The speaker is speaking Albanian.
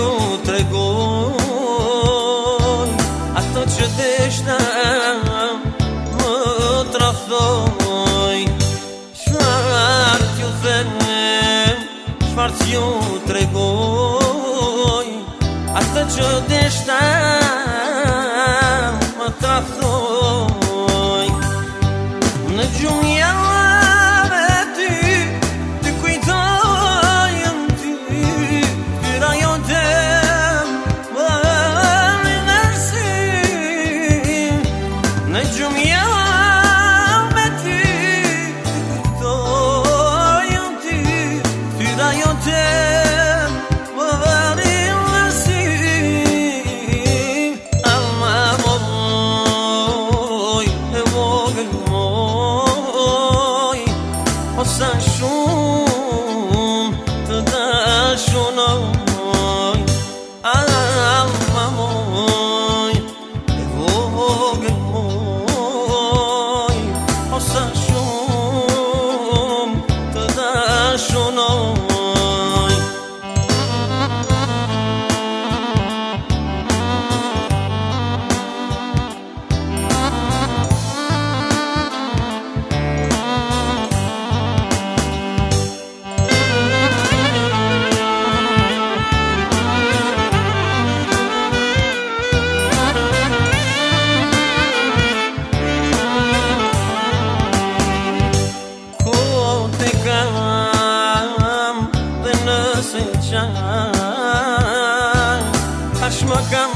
t'ju tregoj ato që deshta më trafdoj. Çfarë t'ju them, çfarë t'ju tregoj ato që deshta më trafdoj. Në gjumë jave ty kujtoj ty, tyra jote më nërsi. Në gjumë jave ty kujtoj ty, tyra jote më nërsi. Alma moj e vogël moj, o sa shumë të dashunoj. Alma moj e vogël moj, o sa shumë të dashunoj. Dhe nëse qaj, tash më kam